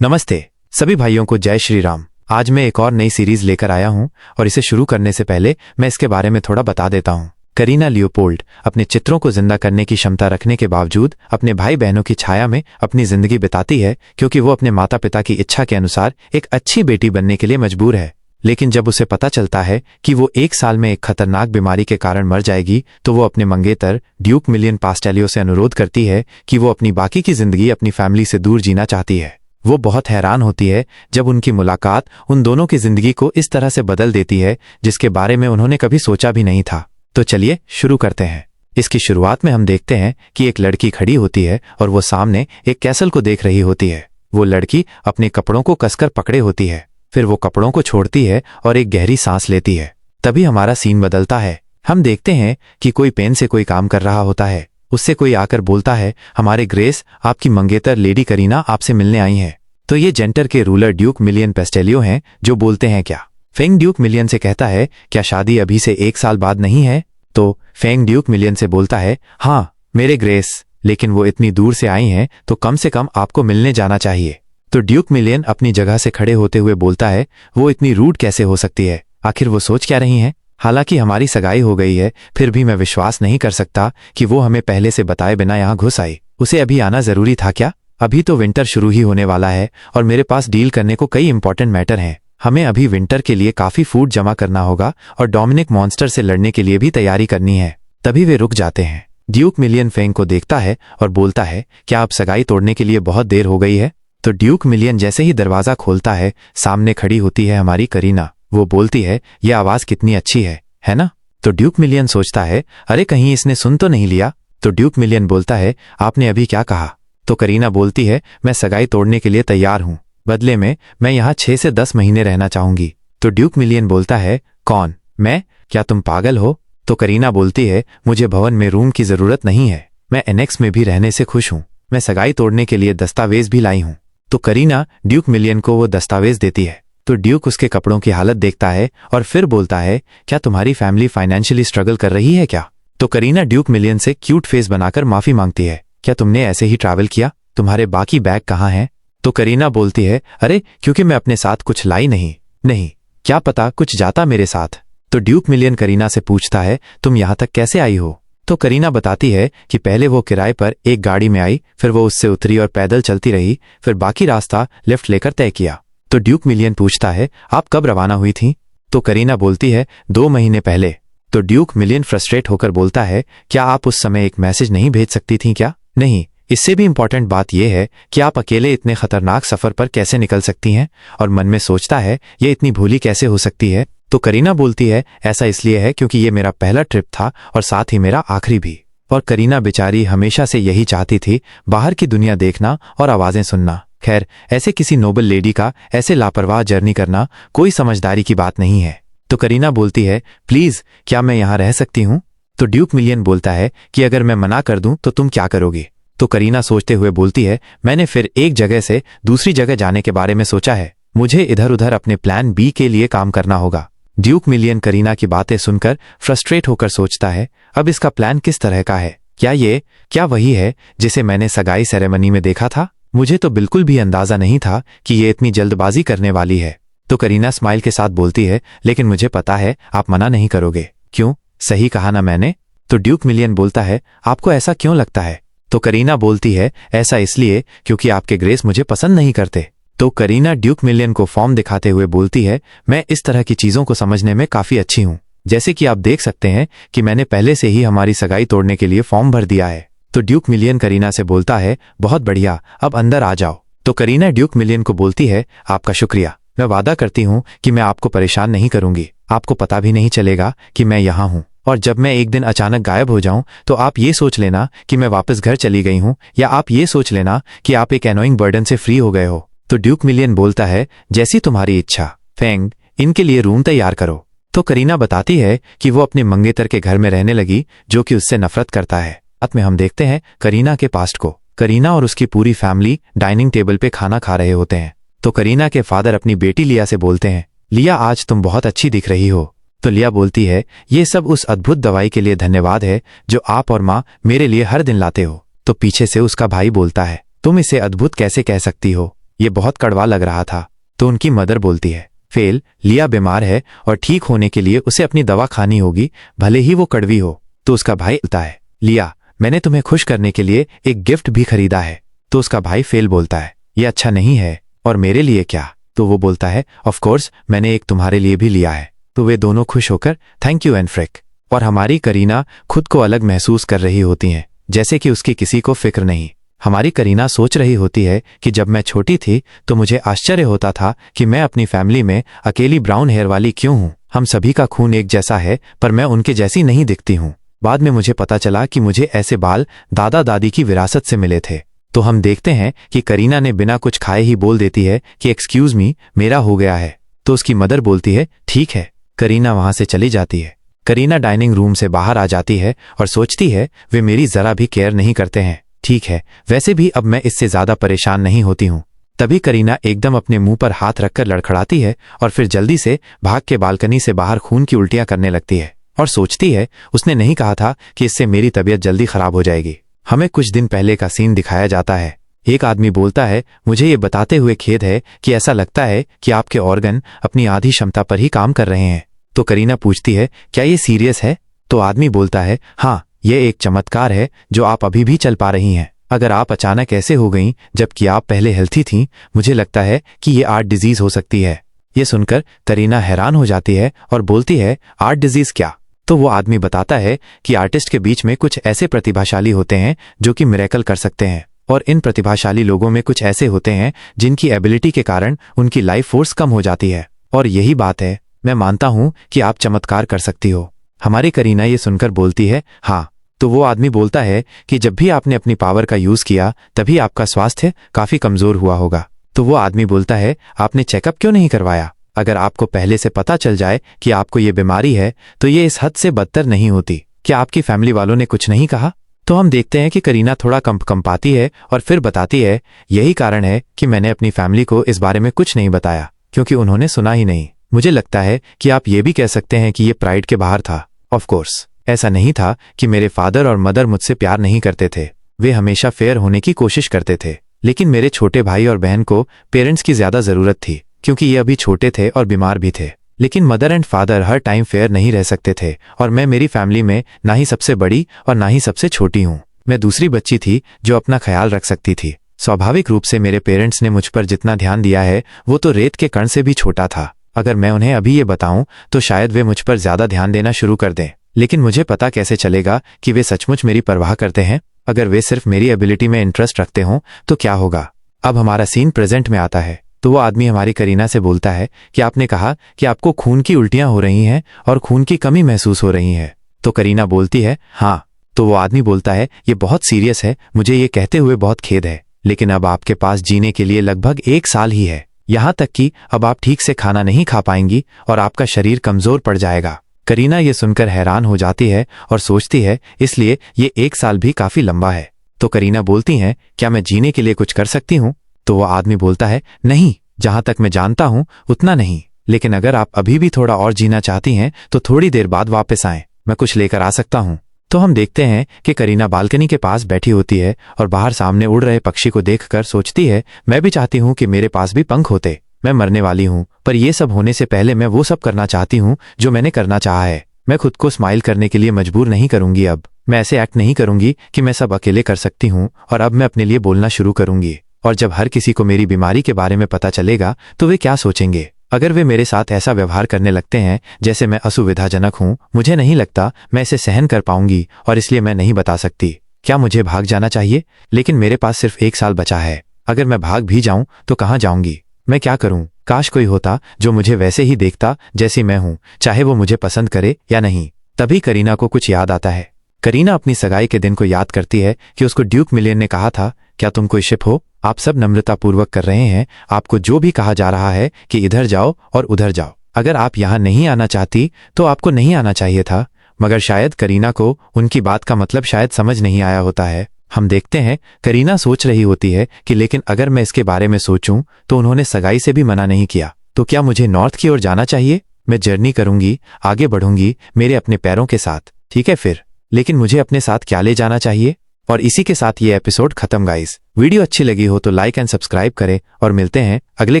नमस्ते सभी भाइयों को, जय श्री राम। आज मैं एक और नई सीरीज लेकर आया हूं और इसे शुरू करने से पहले मैं इसके बारे में थोड़ा बता देता हूं। करीना लियोपोल्ड अपने चित्रों को जिंदा करने की क्षमता रखने के बावजूद अपने भाई बहनों की छाया में अपनी जिंदगी बिताती है, क्योंकि वो अपने माता पिता की इच्छा के अनुसार एक अच्छी बेटी बनने के लिए मजबूर है। लेकिन जब उसे पता चलता है कि वो 1 साल में एक खतरनाक बीमारी के कारण मर जाएगी, तो वो अपने मंगेतर ड्यूक मिलियन पास्टेलियो से अनुरोध करती है कि वो अपनी बाकी की जिंदगी अपनी फैमिली से दूर जीना चाहती है। वो बहुत हैरान होती है जब उनकी मुलाकात उन दोनों की जिंदगी को इस तरह से बदल देती है जिसके बारे में उन्होंने कभी सोचा भी नहीं था। तो चलिए शुरू करते हैं। इसकी शुरुआत में हम देखते हैं कि एक लड़की खड़ी होती है और वो सामने एक कैसल को देख रही होती है। वो लड़की अपने कपड़ों को कसकर पकड़े होती है, फिर वो कपड़ों को छोड़ती है और एक गहरी सांस लेती है। तभी हमारा सीन बदलता है। हम देखते हैं कि कोई पेन से कोई काम कर रहा होता है। उससे कोई आकर बोलता है, हमारे ग्रेस, आपकी मंगेतर लेडी करीना आपसे मिलने आई हैं। तो ये जेंटर के रूलर ड्यूक मिलियन पास्टेलियो हैं जो बोलते हैं, क्या? फेंग ड्यूक मिलियन से कहता है, क्या शादी अभी से 1 साल बाद नहीं है? तो फेंग ड्यूक मिलियन से बोलता है, हाँ मेरे ग्रेस, लेकिन वो इतनी दूर से आई हैं तो कम से कम आपको मिलने जाना चाहिए। तो ड्यूक मिलियन अपनी जगह से खड़े होते हुए बोलता है, वो इतनी रूड कैसे हो सकती है? आखिर वो सोच क्या रही हैं? हालांकि हमारी सगाई हो गई है, फिर भी मैं विश्वास नहीं कर सकता कि वो हमें पहले से बताए बिना यहाँ घुस आई। उसे अभी आना जरूरी था क्या? अभी तो विंटर शुरू ही होने वाला है और मेरे पास डील करने को कई इंपॉर्टेंट मैटर हैं। हमें अभी विंटर के लिए काफी फूड जमा करना होगा और डोमिनिक मॉन्स्टर से लड़ने के लिए भी तैयारी करनी है। तभी वे रुक जाते हैं। ड्यूक मिलियन फेंग को देखता है और बोलता है, क्या अब सगाई तोड़ने के लिए बहुत देर हो गई है? तो ड्यूक मिलियन जैसे ही दरवाजा खोलता है, सामने खड़ी होती है हमारी करीना। वो बोलती है, यह आवाज कितनी अच्छी है ना? तो ड्यूक मिलियन सोचता है, अरे कहीं इसने सुन तो नहीं लिया। तो ड्यूक मिलियन बोलता है, आपने अभी क्या कहा? तो करीना बोलती है, मैं सगाई तोड़ने के लिए तैयार हूं, बदले में मैं यहाँ 6 से 10 महीने रहना चाहूंगी। तो ड्यूक मिलियन बोलता है, कौन? मैं? क्या तुम पागल हो? तो करीना बोलती है, मुझे भवन में रूम की जरूरत नहीं है, मैं एनेक्स में भी रहने से खुश हूं। मैं सगाई तोड़ने के लिए दस्तावेज भी लाई हूं। तो करीना ड्यूक मिलियन को वो दस्तावेज देती है। तो ड्यूक उसके कपड़ों की हालत देखता है और फिर बोलता है, क्या तुम्हारी फैमिली फाइनेंशियली स्ट्रगल कर रही है क्या? तो करीना ड्यूक मिलियन से क्यूट फेस बनाकर माफी मांगती है, क्या तुमने ऐसे ही ट्रैवल किया? तुम्हारे बाकी बैग कहाँ हैं? तो करीना बोलती है, अरे क्योंकि मैं अपने साथ कुछ लाई नहीं, क्या पता कुछ जाता मेरे साथ। तो ड्यूक मिलियन करीना से पूछता है, तुम यहाँ तक कैसे आई हो? तो करीना बताती है कि पहले वो किराए पर एक गाड़ी में आई, फिर वो उससे उतरी और पैदल चलती रही, फिर बाकी रास्ता लेफ्ट लेकर तय किया। तो ड्यूक मिलियन पूछता है, आप कब रवाना हुई थी? तो करीना बोलती है, 2 महीने पहले। तो ड्यूक मिलियन फ्रस्ट्रेट होकर बोलता है, क्या आप उस समय एक मैसेज नहीं भेज सकती थी क्या? नहीं, इससे भी इंपॉर्टेंट बात यह है कि आप अकेले इतने खतरनाक सफर पर कैसे निकल सकती हैं? और मन में सोचता है, ये इतनी भूली कैसे हो सकती है? तो करीना बोलती है, ऐसा इसलिए है क्योंकि ये मेरा पहला ट्रिप था और साथ ही मेरा आखिरी भी। और करीना बेचारी हमेशा से यही चाहती थी, बाहर की दुनिया देखना और आवाजें सुनना। खैर, ऐसे किसी नोबल लेडी का ऐसे लापरवाह जर्नी करना कोई समझदारी की बात नहीं है। तो करीना बोलती है, प्लीज क्या मैं यहाँ रह सकती हूँ? तो ड्यूक मिलियन बोलता है कि अगर मैं मना कर दूं तो तुम क्या करोगे? तो करीना सोचते हुए बोलती है, मैंने फिर एक जगह से दूसरी जगह जाने के बारे में सोचा है, मुझे इधर उधर अपने प्लान बी के लिए काम करना होगा। ड्यूक मिलियन करीना की बातें सुनकर फ्रस्ट्रेट होकर सोचता है, अब इसका प्लान किस तरह का है? क्या वही है जिसे मैंने सगाई सेरेमनी में देखा था? मुझे तो बिल्कुल भी अंदाजा नहीं था कि ये इतनी जल्दबाजी करने वाली है। तो करीना स्माइल के साथ बोलती है, लेकिन मुझे पता है आप मना नहीं करोगे। क्यों? सही कहा ना मैंने? तो ड्यूक मिलियन बोलता है, आपको ऐसा क्यों लगता है? तो करीना बोलती है, ऐसा इसलिए क्योंकि आपके ग्रेस मुझे पसंद नहीं करते। तो करीना ड्यूक मिलियन को फॉर्म दिखाते हुए बोलती है, मैं इस तरह की चीजों को समझने में काफी अच्छी हूँ। जैसे कि आप देख सकते हैं कि मैंने पहले से ही हमारी सगाई तोड़ने के लिए फॉर्म भर दिया है। तो ड्यूक मिलियन करीना से बोलता है, बहुत बढ़िया, अब अंदर आ जाओ। तो करीना ड्यूक मिलियन को बोलती है, आपका शुक्रिया, मैं वादा करती हूँ कि मैं आपको परेशान नहीं करूंगी। आपको पता भी नहीं चलेगा कि मैं यहाँ हूँ, और जब मैं एक दिन अचानक गायब हो जाऊं तो आप ये सोच लेना कि मैं वापस घर चली गई हूं, या आप ये सोच लेना कि आप एक एनोइंग बर्डन से फ्री हो गए हो। तो ड्यूक मिलियन बोलता है, जैसी तुम्हारी इच्छा। फेंग, इनके लिए रूम तैयार करो। तो करीना बताती है कि वो अपने मंगेतर के घर में रहने लगी, जो कि उससे नफरत करता है। अंत में हम देखते हैं करीना के पास्ट को। करीना और उसकी पूरी फैमिली डाइनिंग टेबल पे खाना खा रहे होते हैं। तो करीना के फादर अपनी बेटी लिया से बोलते हैं, लिया आज तुम बहुत अच्छी दिख रही हो। तो लिया बोलती है, ये सब उस अद्भुत दवाई के लिए धन्यवाद है जो आप और माँ मेरे लिए हर दिन लाते हो। तो पीछे से उसका भाई बोलता है, तुम इसे अद्भुत कैसे कह सकती हो? ये बहुत कड़वा लग रहा था। तो उनकी मदर बोलती है, फेल, लिया बीमार है और ठीक होने के लिए उसे अपनी दवा खानी होगी, भले ही वो कड़वी हो। तो उसका भाई बोलता है, लिया, मैंने तुम्हें खुश करने के लिए एक गिफ्ट भी खरीदा है। तो उसका भाई फेल बोलता है, ये अच्छा नहीं है, और मेरे लिए क्या? तो वो बोलता है, ऑफ कोर्स, मैंने एक तुम्हारे लिए भी लिया है। तो वे दोनों खुश होकर थैंक यू एंड फ्रिक। और हमारी करीना खुद को अलग महसूस कर रही होती हैं, जैसे कि उसकी किसी को फिक्र नहीं। हमारी करीना सोच रही होती है कि जब मैं छोटी थी तो मुझे आश्चर्य होता था कि मैं अपनी फैमिली में अकेली ब्राउन हेयर वाली क्यों हूँ। हम सभी का खून एक जैसा है, पर मैं उनके जैसी नहीं दिखती हूँ। बाद में मुझे पता चला कि मुझे ऐसे बाल दादा दादी की विरासत से मिले थे। तो हम देखते हैं कि करीना ने बिना कुछ खाए ही बोल देती है कि एक्सक्यूज मी, मेरा हो गया है। तो उसकी मदर बोलती है, ठीक है। करीना वहां से चली जाती है। करीना डाइनिंग रूम से बाहर आ जाती है और सोचती है, वे मेरी जरा भी केयर नहीं करते हैं। ठीक है, वैसे भी अब मैं इससे ज्यादा परेशान नहीं होती हूँ। तभी करीना एकदम अपने मुंह पर हाथ रखकर लड़खड़ाती है और फिर जल्दी से भाग के बालकनी से बाहर खून की उल्टियां करने लगती है और सोचती है, उसने नहीं कहा था कि इससे मेरी तबीयत जल्दी खराब हो जाएगी। हमें कुछ दिन पहले का सीन दिखाया जाता है। एक आदमी बोलता है, मुझे ये बताते हुए खेद है कि ऐसा लगता है कि आपके ऑर्गन अपनी आधी क्षमता पर ही काम कर रहे हैं। तो करीना पूछती है, क्या ये सीरियस है? तो आदमी बोलता है, हाँ, ये एक चमत्कार है जो आप अभी भी चल पा रही हैं। अगर आप अचानक ऐसे हो गईं जबकि आप पहले हेल्थी थीं, मुझे लगता है कि ये आर्ट डिजीज हो सकती है। ये सुनकर करीना हैरान हो जाती है और बोलती है, आर्ट डिजीज क्या? तो वो आदमी बताता है कि आर्टिस्ट के बीच में कुछ ऐसे प्रतिभाशाली होते हैं जो कि मिरेकल कर सकते हैं, और इन प्रतिभाशाली लोगों में कुछ ऐसे होते हैं जिनकी एबिलिटी के कारण उनकी लाइफ फोर्स कम हो जाती है। और यही बात है, मैं मानता हूं कि आप चमत्कार कर सकती हो। हमारी करीना ये सुनकर बोलती है, हाँ। तो वो आदमी बोलता है कि जब भी आपने अपनी पावर का यूज किया तभी आपका स्वास्थ्य काफी कमजोर हुआ होगा। तो वो आदमी बोलता है, आपने चेकअप क्यों नहीं करवाया? अगर आपको पहले से पता चल जाए कि आपको ये बीमारी है तो ये इस हद से बदतर नहीं होती। क्या आपकी फैमिली वालों ने कुछ नहीं कहा? तो हम देखते हैं कि करीना थोड़ा कंपाती है और फिर बताती है, यही कारण है कि मैंने अपनी फैमिली को इस बारे में कुछ नहीं बताया, क्योंकि उन्होंने सुना ही नहीं। मुझे लगता है कि आप ये भी कह सकते हैं कि ये प्राइड के बाहर था। ऑफ कोर्स, ऐसा नहीं था कि मेरे फादर और मदर मुझसे प्यार नहीं करते थे। वे हमेशा फेयर होने की कोशिश करते थे, लेकिन मेरे छोटे भाई और बहन को पेरेंट्स की ज्यादा जरूरत थी, क्योंकि ये अभी छोटे थे और बीमार भी थे। लेकिन mother and father her time fair नहीं रह सकते थे, और मैं मेरी फैमिली में ना ही सबसे बड़ी और ना ही सबसे छोटी हूँ। मैं दूसरी बच्ची थी जो अपना ख्याल रख सकती थी। स्वाभाविक रूप से मेरे पेरेंट्स ने मुझ पर जितना ध्यान दिया है वो तो रेत के कण से भी छोटा था। अगर मैं उन्हें अभी ये बताऊं तो शायद वे मुझ पर ज्यादा ध्यान देना शुरू कर दें, लेकिन मुझे पता कैसे चलेगा कि वे सचमुच मेरी परवाह करते हैं? अगर वे सिर्फ मेरी एबिलिटी में इंटरेस्ट रखते हों तो क्या होगा? अब हमारा सीन प्रेजेंट में आता है। तो वो आदमी हमारी करीना से बोलता है कि आपने कहा कि आपको खून की उल्टियां हो रही हैं और खून की कमी महसूस हो रही है। तो करीना बोलती है, हाँ। तो वो आदमी बोलता है, ये बहुत सीरियस है, मुझे ये कहते हुए बहुत खेद है, लेकिन अब आपके पास जीने के लिए लगभग 1 साल ही है। यहाँ तक कि अब आप ठीक से खाना नहीं खा पाएंगी और आपका शरीर कमजोर पड़ जाएगा। करीना ये सुनकर हैरान हो जाती है और सोचती है, इसलिए ये 1 साल भी काफी लंबा है। तो करीना बोलती हैं, क्या मैं जीने के लिए कुछ कर सकती हूँ? तो वो आदमी बोलता है, नहीं, जहां तक मैं जानता हूं उतना नहीं, लेकिन अगर आप अभी भी थोड़ा और जीना चाहती हैं तो थोड़ी देर बाद वापस आएं, मैं कुछ लेकर आ सकता हूं। तो हम देखते हैं कि करीना बालकनी के पास बैठी होती है और बाहर सामने उड़ रहे पक्षी को देखकर सोचती है, मैं भी चाहती हूं कि मेरे पास भी पंख होते। मैं मरने वाली हूं, पर यह सब होने से पहले मैं वो सब करना चाहती हूं जो मैंने करना चाहा है। मैं खुद को स्माइल करने के लिए मजबूर नहीं करूंगी। अब मैं ऐसे एक्ट नहीं करूंगी कि मैं सब अकेले कर सकती हूं, और अब मैं अपने लिए बोलना शुरू करूंगी। और जब हर किसी को मेरी बीमारी के बारे में पता चलेगा तो वे क्या सोचेंगे? अगर वे मेरे साथ ऐसा व्यवहार करने लगते हैं जैसे मैं असुविधाजनक हूं, मुझे नहीं लगता मैं इसे सहन कर पाऊंगी, और इसलिए मैं नहीं बता सकती। क्या मुझे भाग जाना चाहिए? लेकिन मेरे पास सिर्फ 1 साल बचा है। अगर मैं भाग भी जाऊं तो कहां जाऊंगी? मैं क्या करूं? काश कोई होता जो मुझे वैसे ही देखता जैसी मैं हूं, चाहे वो मुझे पसंद करे या नहीं। तभी करीना को कुछ याद आता है। करीना अपनी सगाई के दिन को याद करती है कि उसको ड्यूक मिलियन ने कहा था, क्या तुम कोई शिप हो? आप सब नम्रतापूर्वक कर रहे हैं, आपको जो भी कहा जा रहा है कि इधर जाओ और उधर जाओ। अगर आप यहाँ नहीं आना चाहती तो आपको नहीं आना चाहिए था। मगर शायद करीना को उनकी बात का मतलब शायद समझ नहीं आया होता है। हम देखते हैं करीना सोच रही होती है कि लेकिन अगर मैं इसके बारे में सोचूं तो उन्होंने सगाई से भी मना नहीं किया, तो क्या मुझे नॉर्थ की ओर जाना चाहिए? मैं जर्नी करूंगी, आगे बढ़ूंगी मेरे अपने पैरों के साथ, ठीक है फिर। लेकिन मुझे अपने साथ क्या ले जाना चाहिए? और इसी के साथ ये एपिसोड खत्म गाइस। वीडियो अच्छी लगी हो तो लाइक एंड सब्सक्राइब करें और मिलते हैं अगले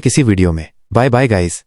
किसी वीडियो में। Bye bye guys.